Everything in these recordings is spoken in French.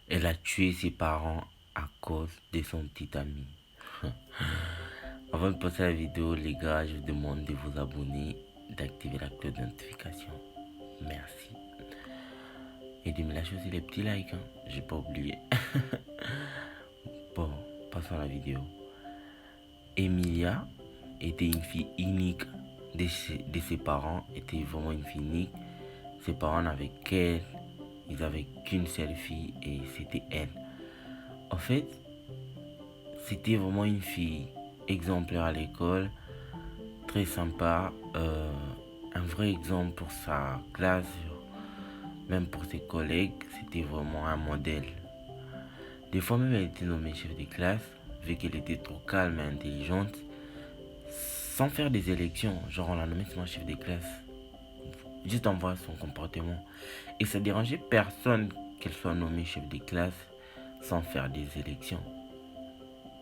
Elle a tué ses parents à cause de son petit ami. Avant de passer à la vidéo, les gars, je vous demande de vous abonner, d'activer la cloche de notification. Merci. Et de me lâcher aussi les petits likes, hein. J'ai pas oublié. Bon, passons à la vidéo. Emilia était une fille unique de ses parents, était vraiment une fille unique. Ses parents n'avaient qu'elle, ils avaient qu'une seule fille et c'était elle. En fait, c'était vraiment une fille exemplaire à l'école, très sympa, un vrai exemple pour sa classe, même pour ses collègues, c'était vraiment un modèle. Des fois même elle était nommée chef de classe, vu qu'elle était trop calme et intelligente, sans faire des élections, genre on l'a nommée seulement chef de classe, juste en voyant son comportement. Et ça dérangeait personne qu'elle soit nommée chef de classe sans faire des élections.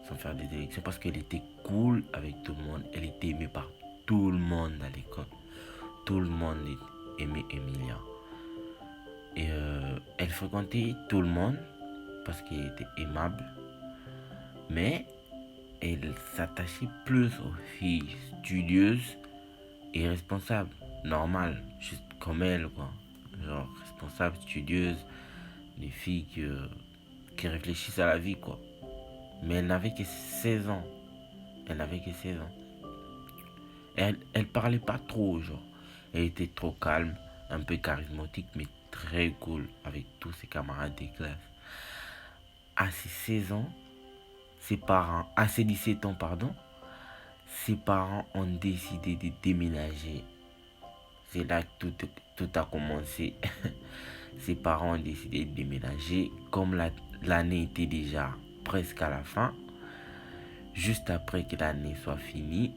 Sans faire des élections parce qu'elle était cool avec tout le monde. Elle était aimée par tout le monde à l'école. Tout le monde aimait Emilia. Et elle fréquentait tout le monde parce qu'elle était aimable. Mais elle s'attachait plus aux filles studieuses et responsables. Normal, juste comme elle, quoi. Genre responsable, studieuse, des filles qui réfléchissent à la vie, quoi. Mais elle n'avait que 16 ans. Elle n'avait que 16 ans. Elle parlait pas trop, genre. Elle était trop calme, un peu charismatique, mais très cool avec tous ses camarades de classe. À ses 16 ans, à ses 17 ans, pardon, ses parents ont décidé de déménager. C'est là que tout a commencé. Ses parents ont décidé de déménager. Comme l'année était déjà presque à la fin, juste après que l'année soit finie,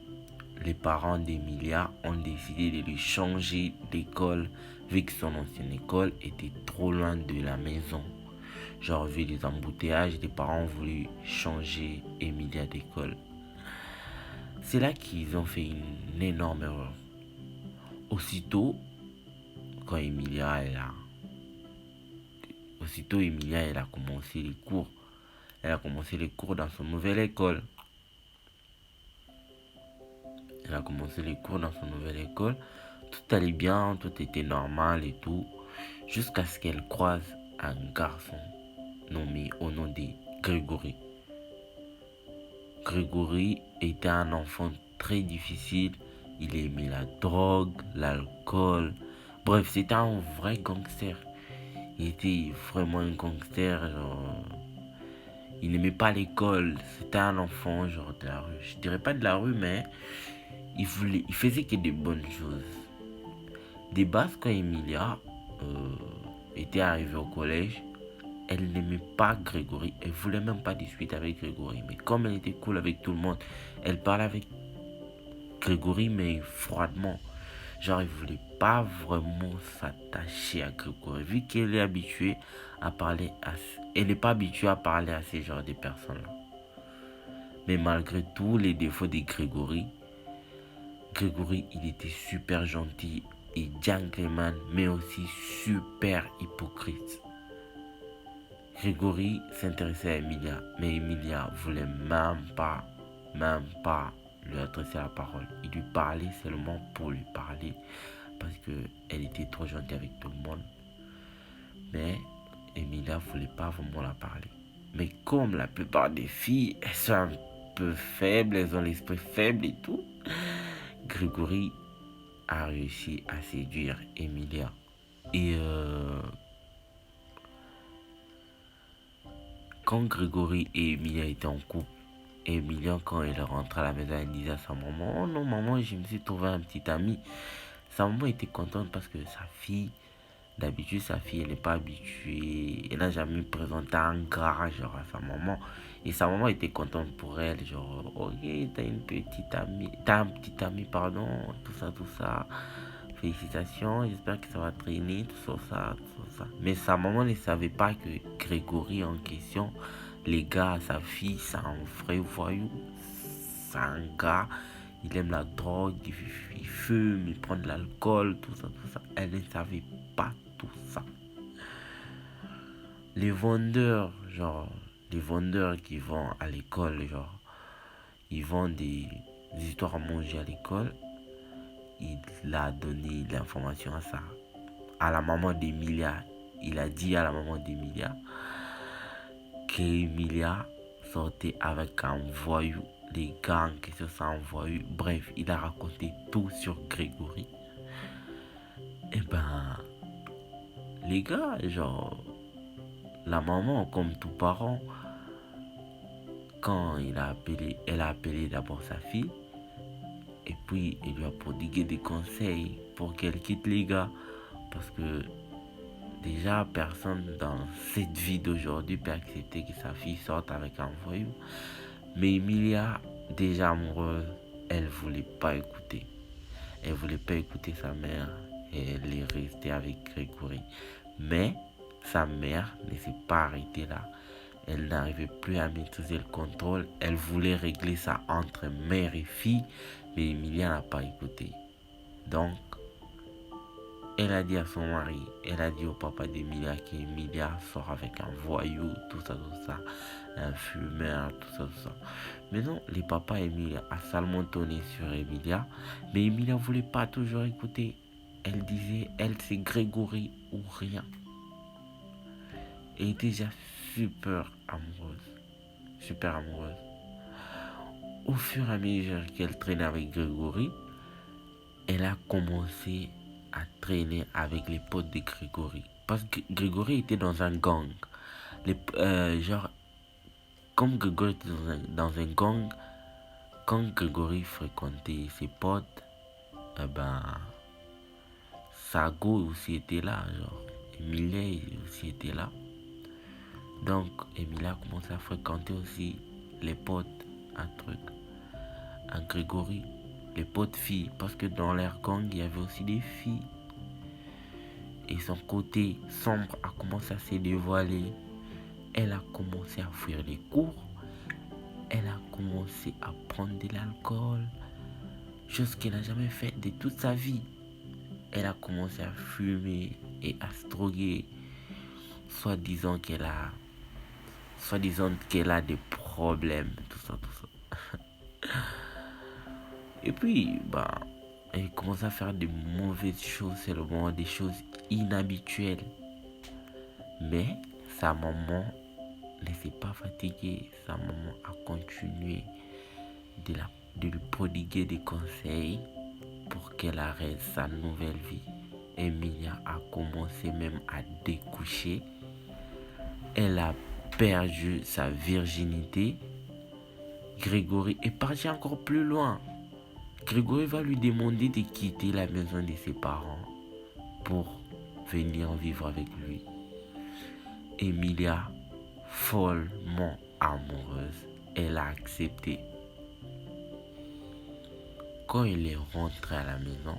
les parents d'Emilia ont décidé de lui changer d'école vu que son ancienne école était trop loin de la maison. Genre, vu les embouteillages, les parents ont voulu changer Emilia d'école. C'est là qu'ils ont fait une énorme erreur. Aussitôt, quand Emilia elle a, aussitôt Emilia elle a commencé les cours. Elle a commencé les cours dans son nouvelle école. Elle a commencé les cours dans son nouvelle école. Tout allait bien, tout était normal et tout. Jusqu'à ce qu'elle croise un garçon nommé au nom de Grégory. Grégory était un enfant très difficile. Il aimait la drogue, l'alcool. Bref, c'était un vrai gangster. Il était vraiment un gangster. Genre, il n'aimait pas l'école. C'était un enfant genre de la rue. Je dirais pas de la rue, mais il faisait que des bonnes choses. Des bases quand Emilia était arrivée au collège, elle n'aimait pas Grégory. Elle voulait même pas discuter avec Grégory. Mais comme elle était cool avec tout le monde, elle parlait avec Grégory, mais froidement. Genre, elle voulait pas vraiment s'attacher à Grégory. Vu qu'elle est habituée à parler à... Elle n'est pas habituée à parler à ces genres de personnes-là. Mais malgré tous les défauts de Grégory, il était super gentil et gentleman, mais aussi super hypocrite. Grégory s'intéressait à Emilia, mais Emilia voulait même pas lui adresser la parole. Il lui parlait seulement pour lui parler, parce qu'elle était trop gentille avec tout le monde. Mais Emilia voulait pas vraiment la parler. Mais comme la plupart des filles, elles sont un peu faibles, elles ont l'esprit faible et tout, Grégory a réussi à séduire Emilia. Et quand Grégory et Emilia étaient en couple, Emilia, quand elle rentrait à la maison, elle disait à sa maman: "Oh non, maman, je me suis trouvé un petit ami." Sa maman était contente parce que d'habitude, sa fille, elle n'est pas habituée. Elle n'a jamais présenté un gars, genre, à sa maman. Et sa maman était contente pour elle, genre, ok, t'as un petit ami, pardon, tout ça, tout ça. Félicitations, j'espère que ça va traîner, tout ça, tout ça. Mais sa maman ne savait pas que Grégory en question, les gars à sa fille, c'est un vrai voyou. C'est un gars, il aime la drogue, il fume, il prend de l'alcool, tout ça, tout ça. Elle ne savait pas tout ça. les vendeurs, les vendeurs qui vont à l'école, ils vendent des histoires à manger à l'école. Il a donné l'information à la maman d'Emilia. Il a dit à la maman d'Emilia qu'Emilia sortait avec un voyou, des gangs qui se sont envoyés. Bref, il a raconté tout sur Grégory. Et ben, les gars, la maman, comme tout parent, quand elle a appelé d'abord sa fille, et puis elle lui a prodigué des conseils pour qu'elle quitte les gars. Parce que déjà, personne dans cette vie d'aujourd'hui peut accepter que sa fille sorte avec un voyou. Mais Emilia, déjà amoureuse, elle voulait pas écouter. Elle voulait pas écouter sa mère et elle est restée avec Grégory. Mais sa mère ne s'est pas arrêtée là. Elle n'arrivait plus à maîtriser le contrôle. Elle voulait régler ça entre mère et fille, mais Emilia n'a pas écouté. Donc, elle a dit à son mari, elle a dit au papa d'Emilia qu'Emilia sort avec un voyou, tout ça, un fumeur, tout ça. Mais non, les papas Emilia a salement tourné sur Emilia, mais Emilia ne voulait pas toujours écouter. Elle disait, elle c'est Grégory ou rien. Elle était déjà super amoureuse. Au fur et à mesure qu'elle traînait avec Grégory, elle a commencé à traîner avec les potes de Grégory. Parce que Grégory était dans un gang. Comme Grégory était dans un gang, quand Grégory fréquentait ses potes, Sago aussi était là. Emilia aussi était là. Donc, Emilia a commencé à fréquenter aussi les potes, à Grégory, les potes filles, parce que dans leur gang, il y avait aussi des filles. Et son côté sombre a commencé à se dévoiler. Elle a commencé à fuir les cours. Elle a commencé à prendre de l'alcool, chose qu'elle n'a jamais faite de toute sa vie. Elle a commencé à fumer et à se droguer, soi-disant qu'elle a des problèmes, tout ça. Et puis, elle commence à faire de mauvaises choses, seulement des choses inhabituelles. Mais sa maman ne s'est pas fatiguée. Sa maman a continué de lui prodiguer des conseils pour qu'elle arrête sa nouvelle vie. Emilia a commencé même à découcher. Elle a perdu sa virginité. Grégory est parti encore plus loin. Grégory va lui demander de quitter la maison de ses parents pour venir vivre avec lui. Emilia, follement amoureuse, elle a accepté. Quand il est rentré à la maison,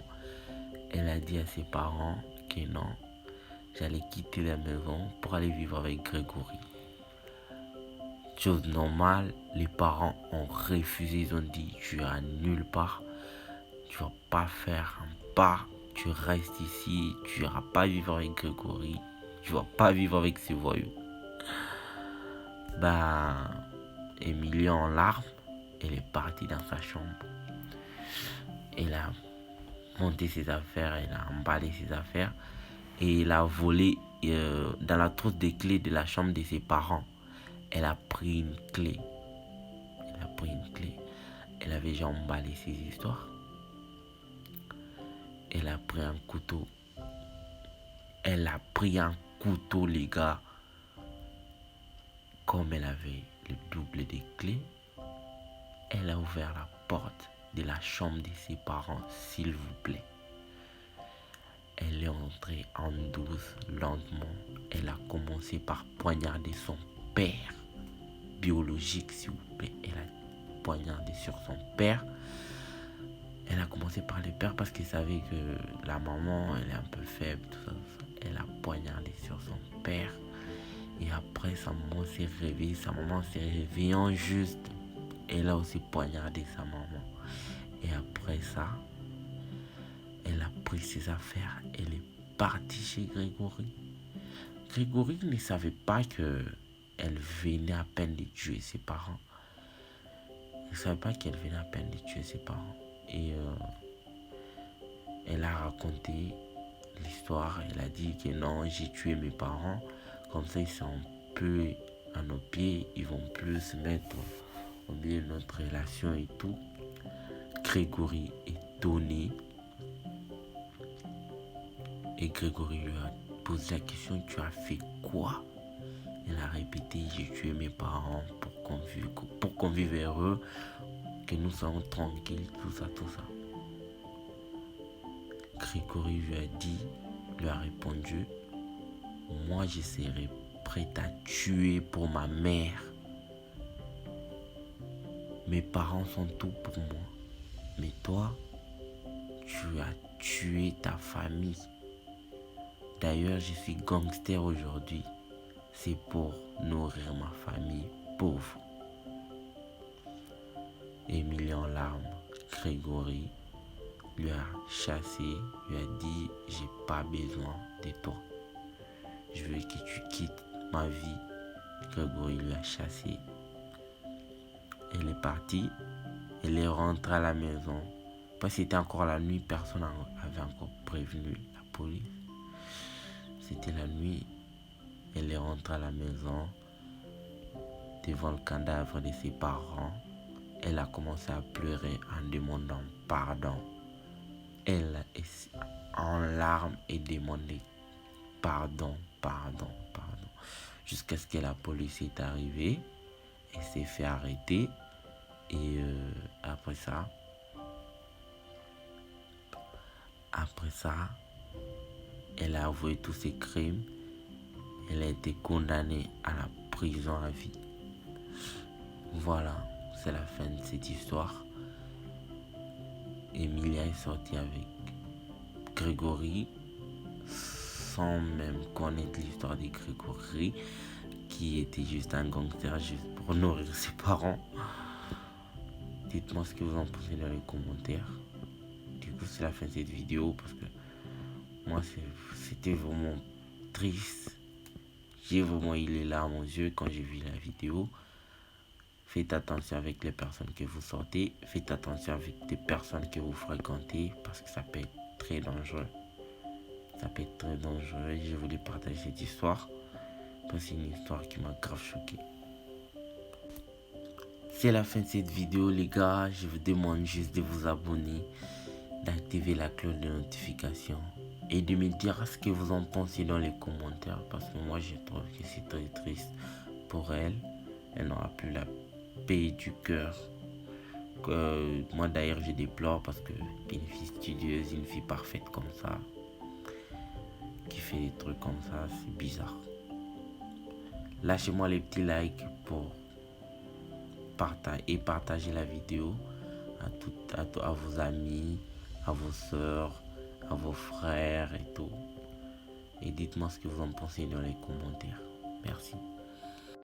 elle a dit à ses parents que non, j'allais quitter la maison pour aller vivre avec Grégory. Chose normale, les parents ont refusé, ils ont dit tu iras nulle part, tu vas pas faire un pas, tu restes ici, tu iras pas vivre avec Grégory, tu vas pas vivre avec ces voyous. Emilia en larmes, elle est partie dans sa chambre. Elle a monté ses affaires, elle a emballé ses affaires et elle a volé dans la trousse des clés de la chambre de ses parents. Elle a pris une clé. Elle avait déjà emballé ses histoires. Elle a pris un couteau. Les gars. Comme elle avait le double des clés, elle a ouvert la porte de la chambre de ses parents, s'il vous plaît. Elle est entrée en douce, lentement. Elle a commencé par poignarder son père biologique, s'il vous plaît. Elle a poignardé sur son père. Elle a commencé par le père parce qu'elle savait que la maman, elle est un peu faible, tout ça. Elle a poignardé sur son père. Et après, sa maman s'est réveillée. Sa maman s'est réveillant juste. Elle a aussi poignardé sa maman. Et après ça, elle a pris ses affaires. Elle est partie chez Grégory. Grégory ne savait pas que elle venait à peine de tuer ses parents. Elle ne savait pas qu'elle venait à peine de tuer ses parents. Et elle a raconté l'histoire. Elle a dit que non, j'ai tué mes parents. Comme ça, ils sont un peu à nos pieds. Ils vont plus se mettre au milieu de notre relation et tout. Grégory est étonné. Et Grégory lui a posé la question, tu as fait quoi? Elle a répété, j'ai tué mes parents pour qu'on vive heureux, que nous soyons tranquilles, tout ça, tout ça. Grégory lui a répondu, moi je serai prêt à tuer pour ma mère. Mes parents sont tout pour moi. Mais toi, tu as tué ta famille. D'ailleurs, je suis gangster aujourd'hui. C'est pour nourrir ma famille pauvre. Émilie en larmes, Grégory lui a chassé, lui a dit, j'ai pas besoin de toi. Je veux que tu quittes ma vie. Grégory lui a chassé. Elle est partie. Elle est rentrée à la maison. Parce que c'était encore la nuit, personne n'avait encore prévenu la police. C'était la nuit. Elle est rentrée à la maison devant le cadavre de ses parents. Elle a commencé à pleurer en demandant pardon. Elle est en larmes et demandait pardon. Jusqu'à ce que la police est arrivée. Elle s'est fait arrêter. Et après ça, elle a avoué tous ses crimes. Elle a été condamnée à la prison à vie. Voilà, c'est la fin de cette histoire. Emilia est sortie avec Grégory sans même connaître l'histoire de Grégory, qui était juste un gangster juste pour nourrir ses parents. Dites-moi ce que vous en pensez dans les commentaires. Du coup, c'est la fin de cette vidéo parce que moi, c'était vraiment triste. J'ai vraiment eu les larmes aux yeux quand j'ai vu la vidéo. Faites attention avec les personnes que vous sortez. Faites attention avec des personnes que vous fréquentez parce que ça peut être très dangereux. Je voulais partager cette histoire parce que c'est une histoire qui m'a grave choqué. C'est la fin de cette vidéo, les gars. Je vous demande juste de vous abonner, d'activer la cloche de notification et de me dire ce que vous en pensez dans les commentaires parce que moi je trouve que c'est très triste pour elle. Elle n'aura plus la paix du cœur. Moi d'ailleurs je déplore parce que une fille studieuse, une fille parfaite comme ça, qui fait des trucs comme ça, c'est bizarre. Lâchez-moi les petits likes pour partager la vidéo à vos amis, à vos soeurs, à vos frères et tout. Et dites-moi ce que vous en pensez dans les commentaires. Merci.